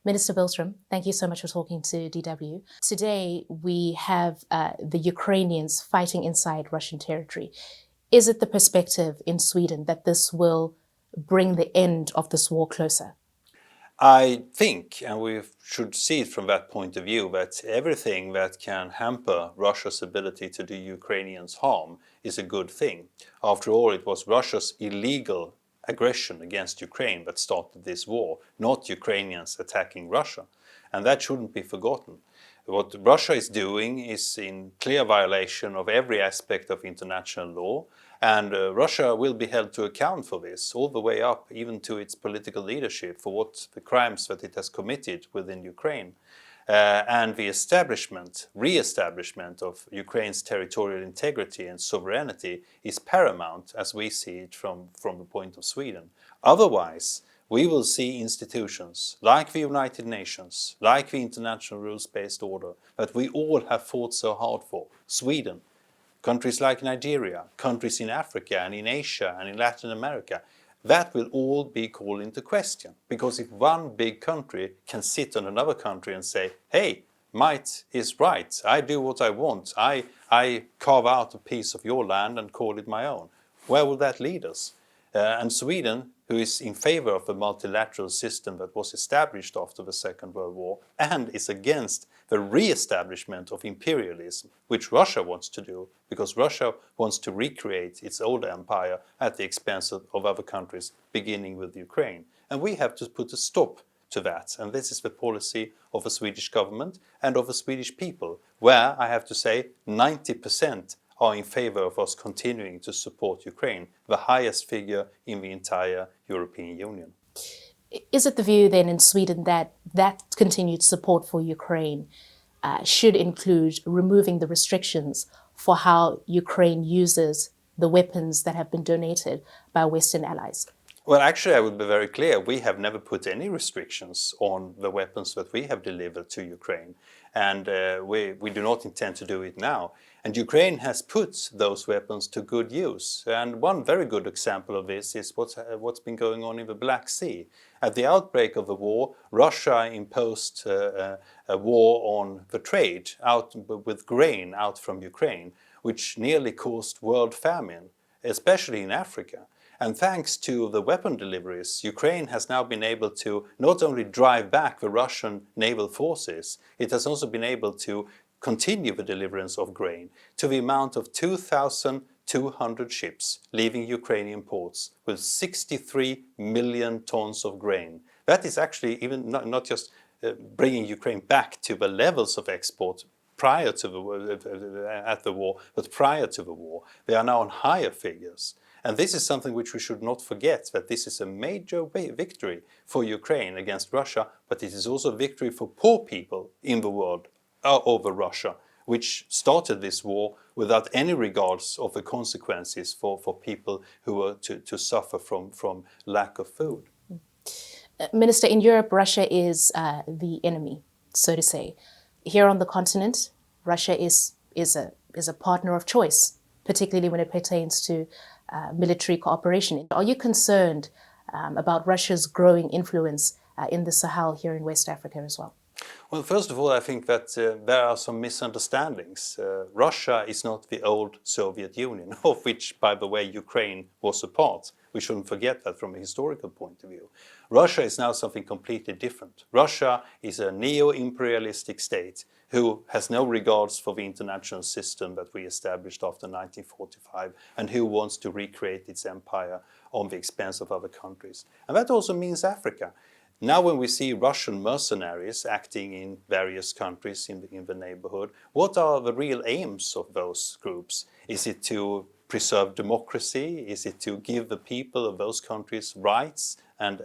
Minister Billström, thank you so much for talking to DW. Today, we have the Ukrainians fighting inside Russian territory. Is it the perspective in Sweden that this will bring the end of this war closer? I think, and we should see it from that point of view, that everything that can hamper Russia's ability to do Ukrainians harm is a good thing. After all, it was Russia's illegal aggression against Ukraine that started this war, not Ukrainians attacking Russia. And that shouldn't be forgotten. What Russia is doing is in clear violation of every aspect of international law, and Russia will be held to account for this, all the way up even to its political leadership for what the crimes that it has committed within Ukraine. And the re-establishment of Ukraine's territorial integrity and sovereignty is paramount as we see it from the point of Sweden. Otherwise, we will see institutions like the United Nations, like the international rules-based order that we all have fought so hard for, Sweden, countries like Nigeria, countries in Africa and in Asia and in Latin America, that will all be called into question. Because if one big country can sit on another country and say, hey, might is right, I do what I want, I carve out a piece of your land and call it my own, where will that lead us? And Sweden, who is in favor of the multilateral system that was established after the Second World War and is against the re-establishment of imperialism, which Russia wants to do, because Russia wants to recreate its old empire at the expense of other countries, beginning with Ukraine. And we have to put a stop to that. And this is the policy of the Swedish government and of the Swedish people, where I have to say 90% are in favor of us continuing to support Ukraine, the highest figure in the entire European Union. Is it the view then in Sweden that continued support for Ukraine should include removing the restrictions for how Ukraine uses the weapons that have been donated by Western allies? Well, actually, I would be very clear. We have never put any restrictions on the weapons that we have delivered to Ukraine. And we do not intend to do it now. And Ukraine has put those weapons to good use. And one very good example of this is what's been going on in the Black Sea. At the outbreak of the war, Russia imposed a war on the trade with grain out from Ukraine, which nearly caused world famine, especially in Africa. And thanks to the weapon deliveries, Ukraine has now been able to not only drive back the Russian naval forces, it has also been able to continue the deliverance of grain to the amount of 2,200 ships leaving Ukrainian ports with 63 million tons of grain. That is actually even not just bringing Ukraine back to the levels of export prior to the war, but prior to the war. They are now on higher figures. And this is something which we should not forget, that this is a major victory for Ukraine against Russia, but it is also a victory for poor people in the world over Russia, which started this war without any regards of the consequences for people who were to suffer from lack of food. Minister, in Europe, Russia is the enemy, so to say. Here on the continent, Russia is a partner of choice, particularly when it pertains to military cooperation. Are you concerned about Russia's growing influence in the Sahel here in West Africa as well? Well, first of all, I think that there are some misunderstandings. Russia is not the old Soviet Union, of which, by the way, Ukraine was a part. We shouldn't forget that from a historical point of view. Russia is now something completely different. Russia is a neo-imperialistic state who has no regards for the international system that we established after 1945 and who wants to recreate its empire on the expense of other countries. And that also means Africa. Now when we see Russian mercenaries acting in various countries in the neighborhood, what are the real aims of those groups? Is it to preserve democracy? Is it to give the people of those countries rights and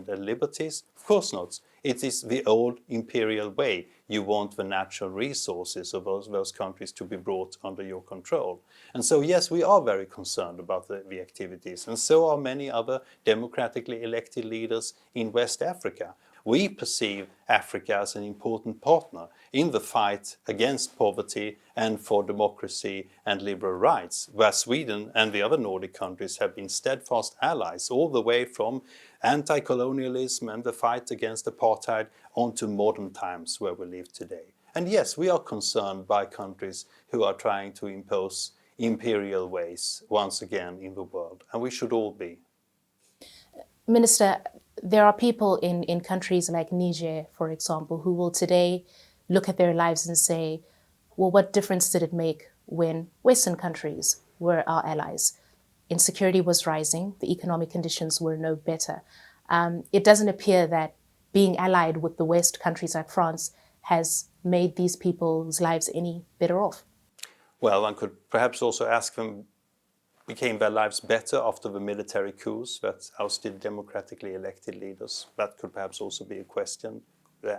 liberties? Of course not. It is the old imperial way. You want the natural resources of those countries to be brought under your control. And so, yes, we are very concerned about the activities, and so are many other democratically elected leaders in West Africa. we perceive Africa as an important partner in the fight against poverty and for democracy and liberal rights, where Sweden and the other Nordic countries have been steadfast allies all the way from anti-colonialism and the fight against apartheid onto modern times where we live today. And yes, we are concerned by countries who are trying to impose imperial ways once again in the world, and we should all be. Minister, there are people in countries like Niger, for example, who will today look at their lives and say, well, what difference did it make when Western countries were our allies? Insecurity was rising, the economic conditions were no better. It doesn't appear that being allied with the West, countries like France, has made these people's lives any better off. Well, one could perhaps also ask them, became their lives better after the military coups that ousted democratically elected leaders? That could perhaps also be a question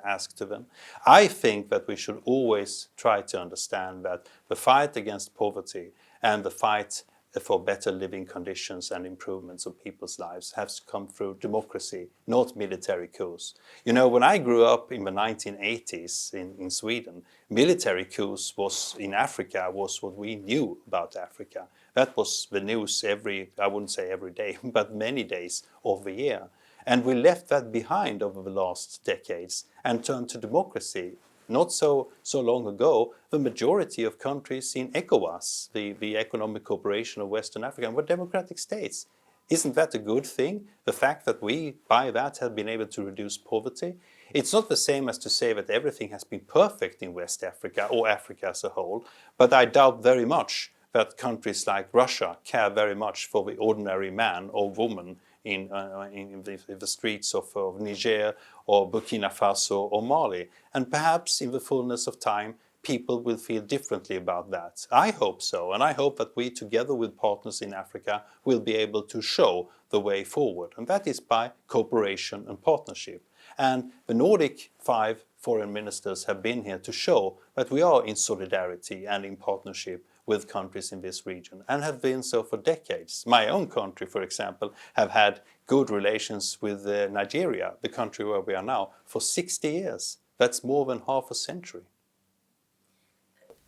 asked to them. I think that we should always try to understand that the fight against poverty and the fight for better living conditions and improvements of people's lives has to come through democracy, not military coups. You know, when I grew up in the 1980s in Sweden, military coups in Africa was what we knew about Africa. That was the news I wouldn't say every day, but many days of the year. And we left that behind over the last decades and turned to democracy. Not so long ago, the majority of countries in ECOWAS, the Economic Cooperation of Western Africa, were democratic states. Isn't that a good thing? The fact that we, by that, have been able to reduce poverty? It's not the same as to say that everything has been perfect in West Africa or Africa as a whole, but I doubt very much that countries like Russia care very much for the ordinary man or woman in the streets of Niger or Burkina Faso or Mali. And perhaps in the fullness of time, people will feel differently about that. I hope so, and I hope that we, together with partners in Africa, will be able to show the way forward. And that is by cooperation and partnership. And the Nordic 5 foreign ministers have been here to show that we are in solidarity and in partnership with countries in this region, and have been so for decades. My own country, for example, have had good relations with Nigeria, the country where we are now, for 60 years. That's more than half a century.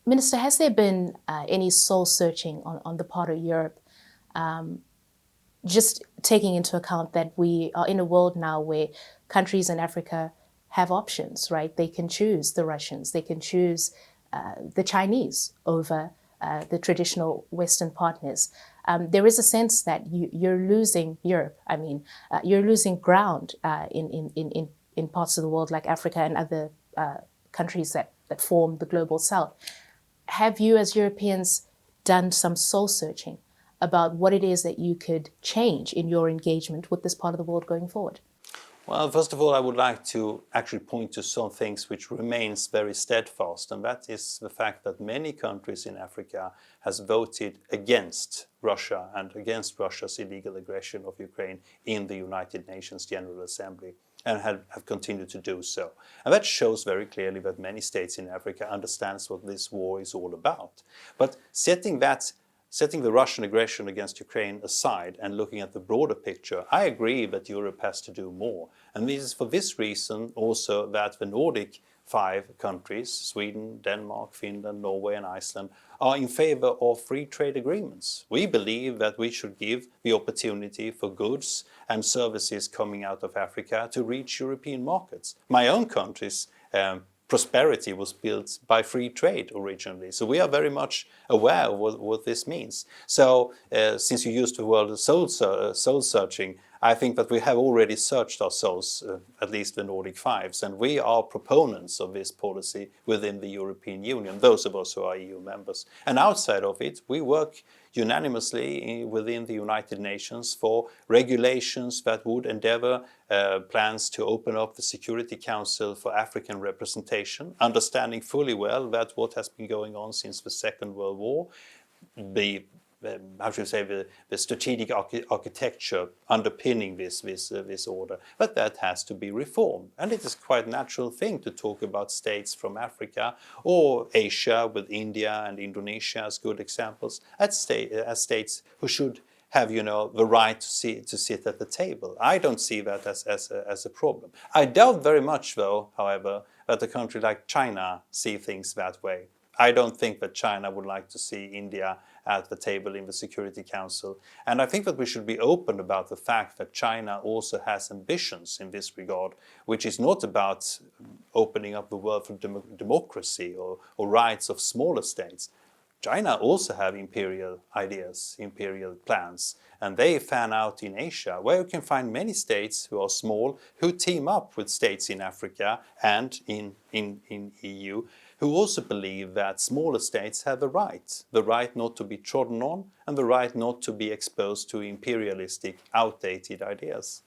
Minister, has there been any soul-searching on the part of Europe, just taking into account that we are in a world now where countries in Africa have options, right? They can choose the Russians, they can choose the Chinese over the traditional Western partners. There is a sense that you're losing Europe. I mean, you're losing ground in parts of the world like Africa and other countries that form the global South. Have you, as Europeans, done some soul searching about what it is that you could change in your engagement with this part of the world going forward? Well, first of all, I would like to actually point to some things which remains very steadfast, and that is the fact that many countries in Africa has voted against Russia and against Russia's illegal aggression of Ukraine in the United Nations General Assembly, and have continued to do so. And that shows very clearly that many states in Africa understands what this war is all about. But setting the Russian aggression against Ukraine aside and looking at the broader picture, I agree that Europe has to do more. And this is for this reason also that the Nordic 5 countries, Sweden, Denmark, Finland, Norway and Iceland, are in favor of free trade agreements. We believe that we should give the opportunity for goods and services coming out of Africa to reach European markets. My own country's prosperity was built by free trade originally. So we are very much aware of what this means. So since you used the word soul searching, I think that we have already searched our souls, at least the Nordic 5s, and we are proponents of this policy within the European Union, those of us who are EU members. And outside of it, we work unanimously within the United Nations for regulations that would endeavor plans to open up the Security Council for African representation, understanding fully well that what has been going on since the Second World War, the strategic architecture underpinning this order, but that has to be reformed. And it is quite a natural thing to talk about states from Africa or Asia with India and Indonesia as good examples, as states who should have the right to sit at the table. I don't see that as a problem. I doubt very much, though, however, that a country like China see things that way. I don't think that China would like to see India at the table in the Security Council. And I think that we should be open about the fact that China also has ambitions in this regard, which is not about opening up the world for democracy or rights of smaller states. China also have imperial ideas, imperial plans, and they fan out in Asia, where you can find many states who are small, who team up with states in Africa and in EU, who also believe that smaller states have the right not to be trodden on, and the right not to be exposed to imperialistic, outdated ideas.